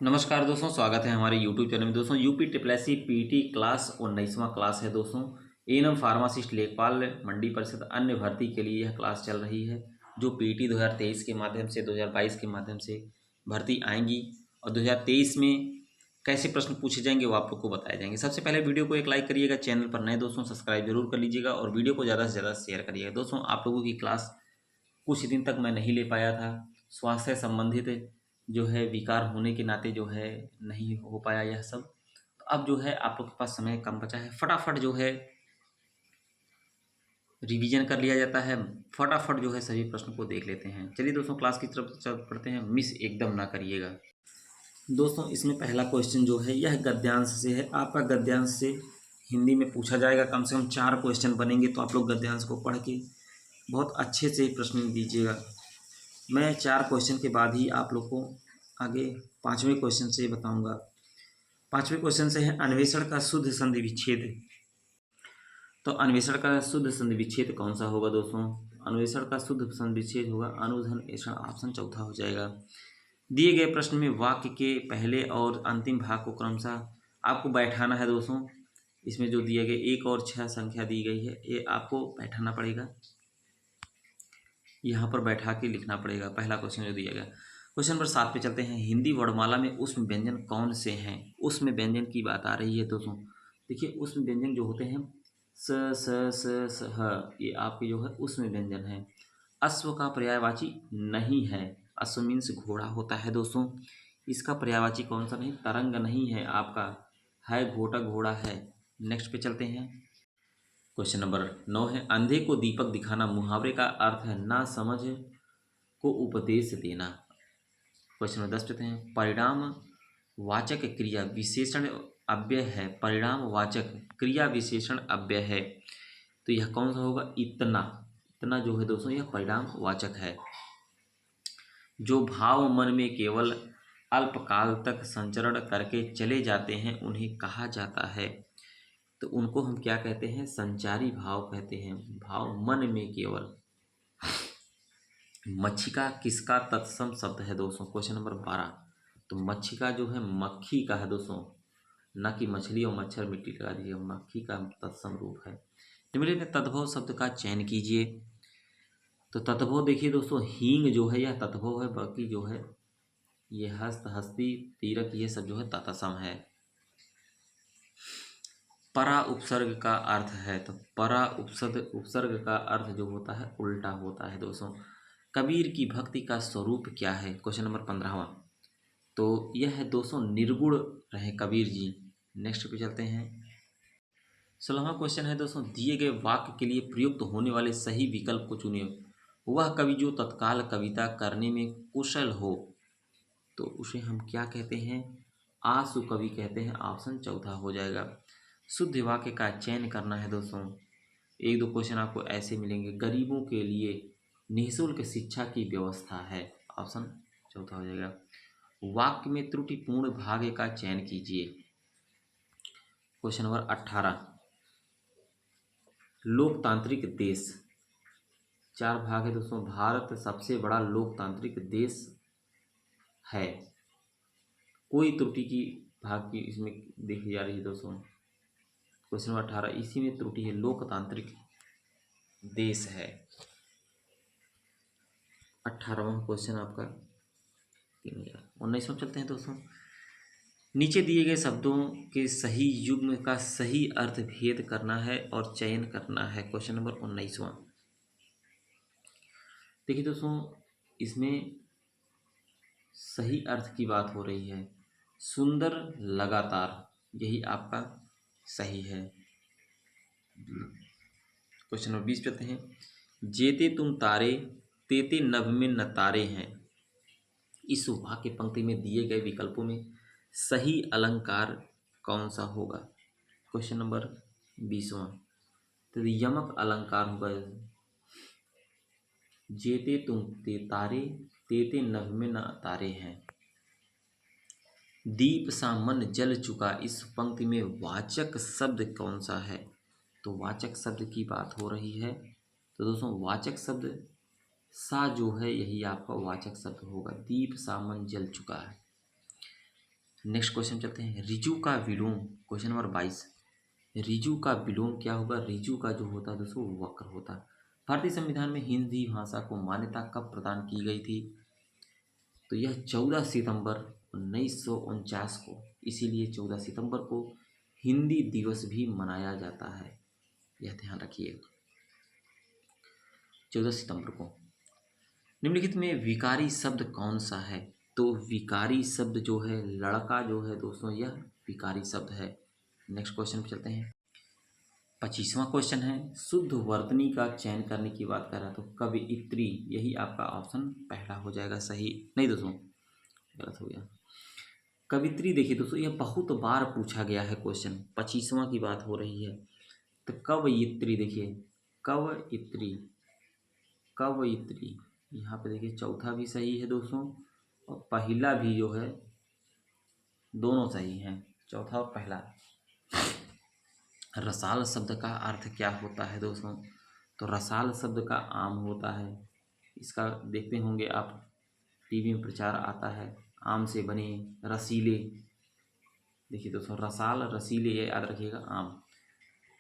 नमस्कार दोस्तों, स्वागत है हमारे YouTube चैनल में। दोस्तों UP triple S C PT class 19वां क्लास है। दोस्तों एएनएम फार्मासिस्ट लेखपाल मंडी परिषद अन्य भर्ती के लिए यह क्लास चल रही है, जो पीटी 2023 के माध्यम से 2022 के माध्यम से भर्ती आएंगी और 2023 में कैसे प्रश्न पूछे जाएंगे वो आप लोग को बताए जाएंगे। सबसे पहले वीडियो को एक लाइक करिएगा, चैनल पर नए दोस्तों सब्सक्राइब जरूर कर लीजिएगा और वीडियो को ज़्यादा से ज़्यादा शेयर करिएगा। दोस्तों आप लोगों की क्लास कुछ दिन तक मैं नहीं ले पाया था, स्वास्थ्य संबंधित जो है विकार होने के नाते जो है नहीं हो पाया यह सब। तो अब जो है आप लोग के पास समय कम बचा है, फटाफट जो है रिवीजन कर लिया जाता है, फटाफट जो है सभी प्रश्न को देख लेते हैं। चलिए दोस्तों क्लास की तरफ चल पढ़ते हैं, मिस एकदम ना करिएगा। दोस्तों इसमें पहला क्वेश्चन जो है यह गद्यांश से है। आपका गद्यांश से हिंदी में पूछा जाएगा, कम से कम 4 क्वेश्चन बनेंगे, तो आप लोग गद्यांश को पढ़ के बहुत अच्छे से प्रश्न दीजिएगा। मैं 4 क्वेश्चन के बाद ही आप लोग को आगे 5वें क्वेश्चन से बताऊंगा। 5वें क्वेश्चन से है अन्वेषण का शुद्ध संधि विच्छेद। तो अन्वेषण का शुद्ध संधि विच्छेद कौन सा होगा दोस्तों? अन्वेषण का शुद्ध संधि विच्छेद होगा अनुधन ऐसा, ऑप्शन चौथा हो जाएगा। दिए गए प्रश्न में वाक्य के पहले और अंतिम भाग को क्रमशः आपको बैठाना है दोस्तों। इसमें जो दिए गए 1 और 6 संख्या दी गई है, ये आपको बैठाना पड़ेगा, यहाँ पर बैठा के लिखना पड़ेगा। पहला क्वेश्चन जो दिया गया, क्वेश्चन नंबर 7 पे चलते हैं। हिंदी वर्णमाला में उष्म व्यंजन कौन से हैं? उष्म व्यंजन की बात आ रही है दोस्तों। देखिए उष्म व्यंजन जो होते हैं स स स स ह, ये आपके जो है उष्म व्यंजन है। अश्व का पर्यायवाची नहीं है, अश्व मीन्स घोड़ा होता है दोस्तों। इसका पर्यायवाची कौन सा नहीं? तरंग नहीं है आपका, है घोटा घोड़ा है। नेक्स्ट पे चलते हैं। क्वेश्चन नंबर 9 है अंधे को दीपक दिखाना मुहावरे का अर्थ है ना समझ को उपदेश देना। क्वेश्चन नंबर 10 पे हैं परिणाम वाचक क्रिया विशेषण अव्यय है। परिणाम वाचक क्रिया विशेषण अव्यय है, तो यह कौन सा होगा? इतना। इतना जो है दोस्तों यह परिणाम वाचक है। जो भाव मन में केवल अल्पकाल तक संचरण करके चले जाते हैं उन्हें कहा जाता है, तो उनको हम क्या कहते हैं? संचारी भाव कहते हैं। भाव मन में केवल। मच्छिका किसका तत्सम शब्द है दोस्तों? Question number 12। तो मच्छिका जो है मक्खी का है दोस्तों, ना कि मछली और मच्छर मिट्टी लगा दीजिए, मक्खी का तत्सम रूप है। निम्नलिखित में तद्भव शब्द का चयन कीजिए। तो तद्भव देखिए दोस्तों, हींग जो है यह तद्भव है, बाकी जो है ये हस्त हस्ती तीरक ये सब जो है तत्सम है। परा उपसर्ग का अर्थ है, तो परा उपसर्ग का अर्थ जो होता है उल्टा होता है दोस्तों। कबीर की भक्ति का स्वरूप क्या है? क्वेश्चन नंबर 15वां। तो यह है दोस्तों निर्गुण रहे कबीर जी। नेक्स्ट पे चलते हैं। 16वां क्वेश्चन है दोस्तों दिए गए वाक्य के लिए प्रयुक्त होने वाले सही विकल्प को चुनिए। वह कवि जो तत्काल कविता करने में कुशल हो, तो उसे हम क्या कहते हैं? आसु कवि कहते हैं। ऑप्शन चौथा हो जाएगा। शुद्ध वाक्य का चयन करना है दोस्तों। 1-2 क्वेश्चन आपको ऐसे मिलेंगे। गरीबों के लिए निःशुल्क शिक्षा की व्यवस्था है, ऑप्शन चौथा हो जाएगा। वाक्य में त्रुटिपूर्ण भाग का चयन कीजिए। Question number 18। लोकतांत्रिक देश, 4 भाग है दोस्तों। भारत सबसे बड़ा लोकतांत्रिक देश है, कोई त्रुटि की भाग की इसमें देखी जा रही है दोस्तों। क्वेश्चन नंबर 18 इसी में त्रुटि है, लोकतांत्रिक देश है। 18वां क्वेश्चन आपका 19वां चलते हैं दोस्तों। नीचे दिए गए शब्दों के सही युग्म का सही अर्थ भेद करना है और चयन करना है। क्वेश्चन नंबर 19वां। देखिए दोस्तों इसमें सही अर्थ की बात हो रही है, सुंदर लगातार, यही आपका सही है। क्वेश्चन नंबर 20 पे हैं जेते तुम तारे तेते नभ में न तारे हैं। इस वाक्य पंक्ति में दिए गए विकल्पों में सही अलंकार कौन सा होगा? क्वेश्चन नंबर 20वां। तो यमक अलंकार होगा। जेते तुम ते तारे तेते नभ में न तारे हैं। दीप सा मन जल चुका, इस पंक्ति में वाचक शब्द कौन सा है? तो वाचक शब्द की बात हो रही है, तो दोस्तों वाचक शब्द सा जो है यही आपका वाचक शब्द होगा। दीप सा मन जल चुका है। नेक्स्ट क्वेश्चन चलते हैं, रिजु का विलोम, क्वेश्चन नंबर 22, रिजु का विलोम क्या होगा? रिजु का जो होता है दोस्तों वक्र होता है। भारतीय संविधान में हिंदी भाषा को मान्यता कब प्रदान की गई थी? तो यह 14 सितंबर 1949 को, इसीलिए 14 सितंबर को हिंदी दिवस भी मनाया जाता है, यह ध्यान रखिए, 14 सितंबर को। निम्नलिखित में विकारी शब्द कौन सा है? तो विकारी शब्द जो है लड़का जो है दोस्तों, यह विकारी शब्द है। नेक्स्ट क्वेश्चन पे चलते हैं, 25वां क्वेश्चन है, शुद्ध वर्तनी का चयन करने की बात कर रहा है, तो कवियत्री, यही आपका ऑप्शन पहला हो जाएगा सही, नहीं दोस्तों गलत हो गया। कवित्री देखिए दोस्तों, यह बहुत बार पूछा गया है क्वेश्चन, 25वां की बात हो रही है। तो कवयित्री देखिए, कवयित्री, कवयित्री, यहाँ पे देखिए चौथा भी सही है दोस्तों, और पहला भी जो है, दोनों सही हैं, चौथा और पहला। रसाल शब्द का अर्थ क्या होता है दोस्तों? तो रसाल शब्द का आम होता है, इसका देखते होंगे आप, टीवी में प्रचार आता है, आम से बने रसीले। देखिए दोस्तों, रसाल रसीले, ये याद रखिएगा, आम।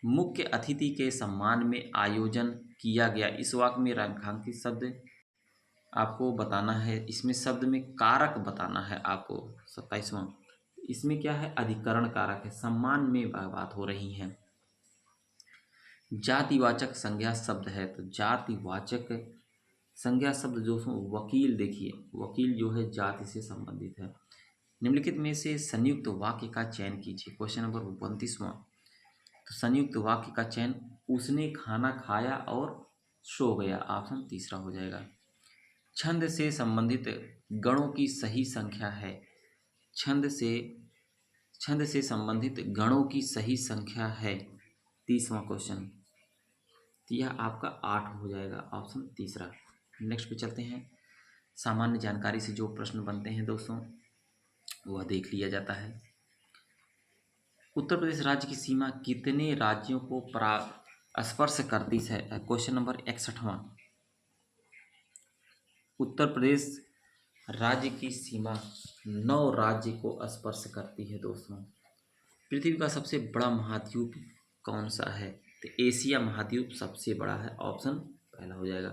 मुख्य अतिथि के सम्मान में आयोजन किया गया, इस वाक्य में रेखांकित शब्द आपको बताना है, इसमें शब्द में कारक बताना है आपको। 27वां, इसमें क्या है? अधिकरण कारक है, सम्मान में बात हो रही है। जातिवाचक संज्ञा शब्द है, तो जातिवाचक संज्ञा शब्द जो वकील, देखिए वकील जो है जाति से संबंधित है। निम्नलिखित में से संयुक्त वाक्य का चयन कीजिए, क्वेश्चन नंबर 29वां। तो संयुक्त वाक्य का चयन, उसने खाना खाया और सो गया, ऑप्शन तीसरा हो जाएगा। छंद से संबंधित गणों की सही संख्या है, छंद से संबंधित गणों की सही संख्या है, 30वां क्वेश्चन, तो यह आपका 8 हो जाएगा, ऑप्शन तीसरा। नेक्स्ट पे चलते हैं, सामान्य जानकारी से जो प्रश्न बनते हैं दोस्तों वह देख लिया जाता है। उत्तर प्रदेश राज्य की सीमा कितने राज्यों को स्पर्श करती है? Question number 61वां। उत्तर प्रदेश राज्य की सीमा 9 राज्य को स्पर्श करती है दोस्तों। पृथ्वी का सबसे बड़ा महाद्वीप कौन सा है? तो एशिया महाद्वीप सबसे बड़ा है, ऑप्शन पहला हो जाएगा।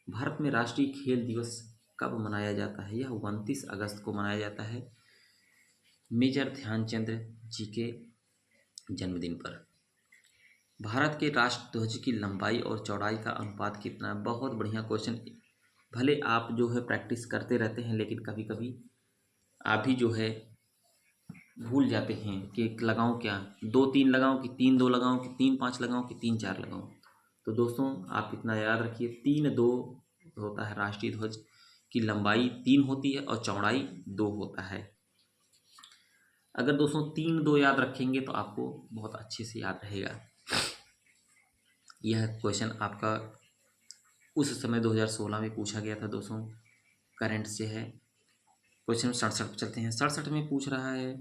भारत में राष्ट्रीय खेल दिवस कब मनाया जाता है? यह 29 अगस्त को मनाया जाता है, मेजर ध्यानचंद जी के जन्मदिन पर। भारत के राष्ट्र ध्वज की लंबाई और चौड़ाई का अनुपात कितना है? बहुत बढ़िया क्वेश्चन, भले आप जो है प्रैक्टिस करते रहते हैं, लेकिन कभी कभी आप भी जो है भूल जाते हैं कि लगाऊं क्या, 2-3 लगाऊं कि 3-2 लगाऊं कि 3-5 लगाऊं कि 3-4 लगाऊं। तो दोस्तों आप इतना याद रखिए, 3-2 होता है, राष्ट्रीय ध्वज की लंबाई 3 होती है और चौड़ाई 2 होता है। अगर दोस्तों 3-2 याद रखेंगे तो आपको बहुत अच्छे से याद रहेगा। यह क्वेश्चन आपका उस समय 2016 में पूछा गया था दोस्तों, करंट से है। क्वेश्चन 67 चलते हैं, 67 में पूछ रहा है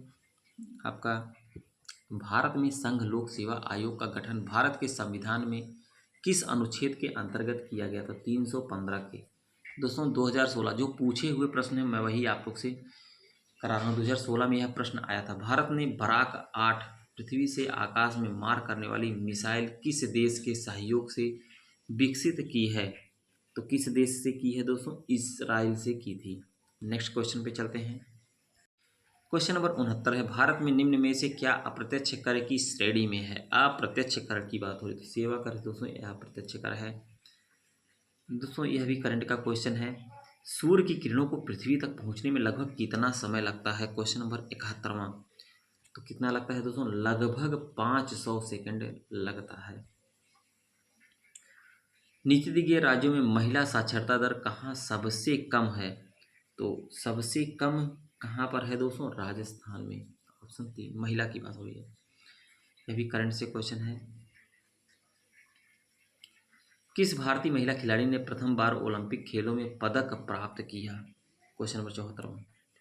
आपका, भारत में संघ लोक सेवा आयोग का गठन भारत के संविधान में किस अनुच्छेद के अंतर्गत किया गया था? 315 के। दोस्तों 2016 जो पूछे हुए प्रश्न है, मैं वही आप लोग से करा रहा हूँ। 2016 में यह प्रश्न आया था, भारत ने बराक 8 पृथ्वी से आकाश में मार करने वाली मिसाइल किस देश के सहयोग से विकसित की है? तो किस देश से की है दोस्तों? इजराइल से की थी। नेक्स्ट क्वेश्चन पे चलते हैं, क्वेश्चन नंबर 69 है, भारत में निम्न में से क्या अप्रत्यक्ष कर की श्रेणी में है? अप्रत्यक्ष कर की बात हो रही थी, सेवा कर दोस्तों, यह अप्रत्यक्ष कर है। दोस्तों यह भी करंट का क्वेश्चन है, सूर्य की किरणों को पृथ्वी तक पहुंचने में लगभग कितना समय लगता है? क्वेश्चन नंबर 71वां। तो कितना लगता है दोस्तों? लगभग 500 सेकंड लगता है। नीचे दिए गए राज्यों में महिला साक्षरता दर कहाँ सबसे कम है? तो सबसे कम कहाँ पर है दोस्तों? राजस्थान में, ऑप्शन 3, महिला की बात हो रही है। यह भी करंट से क्वेश्चन है, किस भारतीय महिला खिलाड़ी ने प्रथम बार ओलंपिक खेलों में पदक प्राप्त किया? Question number 74।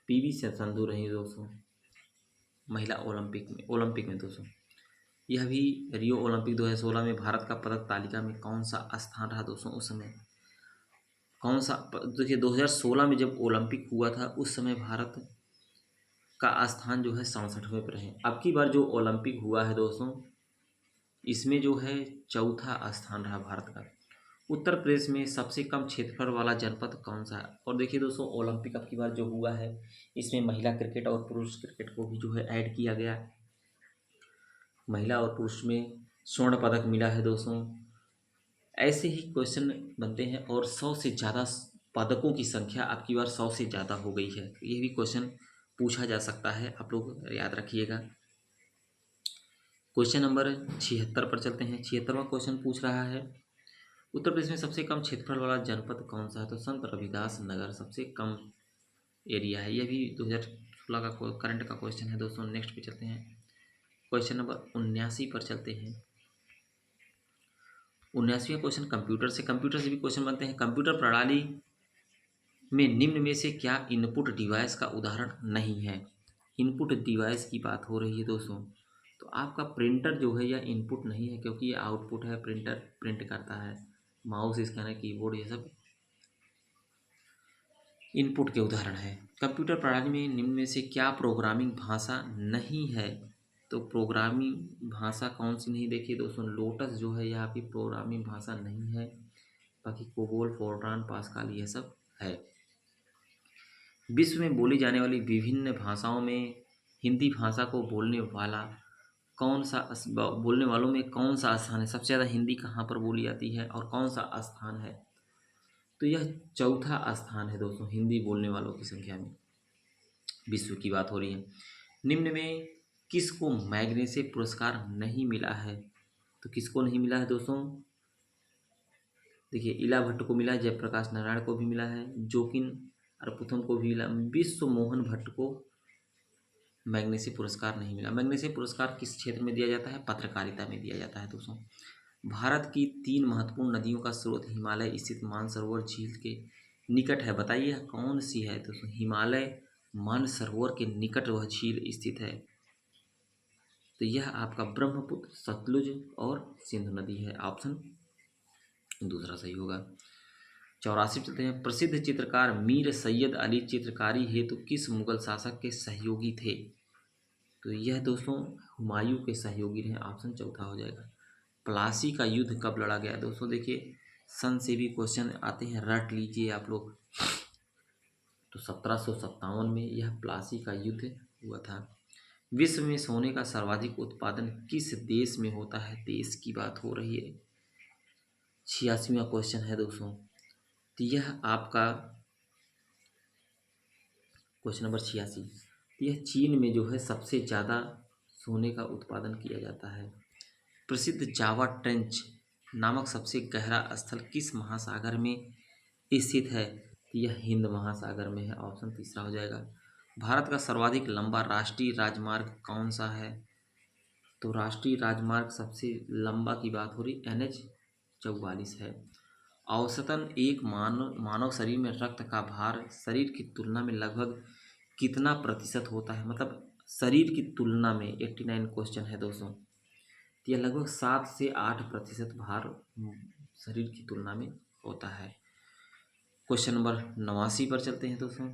पीवी संधू रही दोस्तों महिला ओलंपिक में दोस्तों। यह भी रियो ओलंपिक 2016 में भारत का पदक तालिका में कौन सा स्थान रहा दोस्तों? उस समय कौन सा, देखिए 2016 में जब ओलंपिक हुआ था उस समय भारत का स्थान जो है 67वें पर है। अब की बार जो ओलंपिक हुआ है दोस्तों, इसमें जो है चौथा स्थान रहा भारत का। उत्तर प्रदेश में सबसे कम क्षेत्रफल वाला जनपद कौन सा है? और देखिए दोस्तों, ओलंपिक अब की बार जो हुआ है, इसमें महिला क्रिकेट और पुरुष क्रिकेट को भी जो है ऐड किया गया। महिला और पुरुष में स्वर्ण पदक मिला है दोस्तों। ऐसे ही क्वेश्चन बनते हैं और 100 से ज़्यादा पदकों की संख्या अब की बार 100 से ज़्यादा हो गई है। ये भी क्वेश्चन पूछा जा सकता है, आप लोग याद रखिएगा। क्वेश्चन नंबर 76 पर चलते हैं। 76वां क्वेश्चन पूछ रहा है, उत्तर प्रदेश में सबसे कम क्षेत्रफल वाला जनपद कौन सा है? तो संत रविदास नगर सबसे कम एरिया है। यह भी 2016 का करंट का क्वेश्चन है दोस्तों। नेक्स्ट पे चलते हैं, क्वेश्चन नंबर 79 पर चलते हैं। 79वां क्वेश्चन कंप्यूटर से भी क्वेश्चन बनते हैं। कंप्यूटर प्रणाली में निम्न में से क्या इनपुट डिवाइस का उदाहरण नहीं है? इनपुट डिवाइस की बात हो रही है दोस्तों, तो आपका प्रिंटर जो है यह इनपुट नहीं है, क्योंकि ये आउटपुट है। प्रिंटर प्रिंट करता है, माउस, स्कैनर, कीबोर्ड, ये सब इनपुट के उदाहरण है। कंप्यूटर प्रणाली में निम्न में से क्या प्रोग्रामिंग भाषा नहीं है? तो प्रोग्रामिंग भाषा कौन सी नहीं? देखिए दोस्तों, लोटस जो है यहाँ पे प्रोग्रामिंग भाषा नहीं है। बाकी कोबोल, फोर्ट्रान, पास्कल ये सब है। विश्व में बोली जाने वाली विभिन्न भाषाओं में हिंदी भाषा को बोलने वालों में कौन सा स्थान है? सबसे ज़्यादा हिंदी कहाँ पर बोली जाती है और कौन सा स्थान है? तो यह चौथा स्थान है दोस्तों, हिंदी बोलने वालों की संख्या में। विश्व की बात हो रही है। निम्न में किसको मैग्सेसे पुरस्कार नहीं मिला है? तो किसको नहीं मिला है दोस्तों? देखिए, इला भट्ट को मिला है, जयप्रकाश नारायण को भी मिला है, जोकिन अरपुथम को भी मिला। विश्व मोहन भट्ट को मैग्सेसे पुरस्कार नहीं मिला। मैग्सेसे पुरस्कार किस क्षेत्र में दिया जाता है? पत्रकारिता में दिया जाता है दोस्तों। भारत की 3 महत्वपूर्ण नदियों का स्रोत हिमालय स्थित मानसरोवर झील के निकट है। बताइए कौन सी है दोस्तों? हिमालय मानसरोवर के निकट वह झील स्थित है। तो यह आपका ब्रह्मपुत्र, सतलुज और सिंधु नदी है। ऑप्शन दूसरा सही होगा। 84 चलते हैं। प्रसिद्ध चित्रकार मीर सैयद अली चित्रकारी हेतु किस मुगल शासक के सहयोगी थे? तो यह दोस्तों हुमायूं के सहयोगी रहे। ऑप्शन चौथा हो जाएगा। प्लासी का युद्ध कब लड़ा गया? दोस्तों देखिए, सन से भी क्वेश्चन आते हैं, रट लीजिए आप लोग। तो 1757 में यह प्लासी का युद्ध हुआ था। विश्व में सोने का सर्वाधिक उत्पादन किस देश में होता है? देश की बात हो रही है। 86वां क्वेश्चन है दोस्तों। तो यह आपका क्वेश्चन नंबर 86, यह चीन में जो है सबसे ज़्यादा सोने का उत्पादन किया जाता है। प्रसिद्ध जावा ट्रेंच नामक सबसे गहरा स्थल किस महासागर में स्थित है? यह हिंद महासागर में है। ऑप्शन तीसरा हो जाएगा। भारत का सर्वाधिक लंबा राष्ट्रीय राजमार्ग कौन सा है? तो राष्ट्रीय राजमार्ग सबसे लंबा की बात हो रही NH-44 है। औसतन एक मानव शरीर में रक्त का भार शरीर की तुलना में लगभग कितना प्रतिशत होता है? मतलब शरीर की तुलना में 89 क्वेश्चन है दोस्तों। यह लगभग 7 से 8% भार शरीर की तुलना में होता है। क्वेश्चन नंबर 89 पर चलते हैं दोस्तों।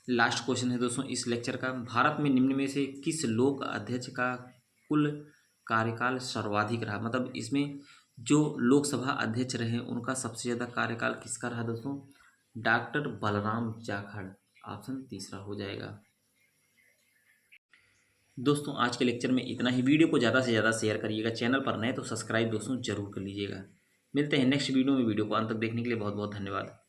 लास्ट क्वेश्चन है दोस्तों इस लेक्चर का। भारत में निम्न में से किस लोक अध्यक्ष का कुल कार्यकाल सर्वाधिक रहा? मतलब इसमें जो लोकसभा अध्यक्ष रहे उनका सबसे ज़्यादा कार्यकाल किसका रहा दोस्तों? डॉक्टर बलराम जाखड़। ऑप्शन तीसरा हो जाएगा। दोस्तों आज के लेक्चर में इतना ही। वीडियो को ज़्यादा से ज़्यादा शेयर करिएगा। चैनल पर नए तो सब्सक्राइब दोस्तों जरूर कर लीजिएगा। मिलते हैं नेक्स्ट वीडियो में। वीडियो को अंत तक देखने के लिए बहुत बहुत धन्यवाद।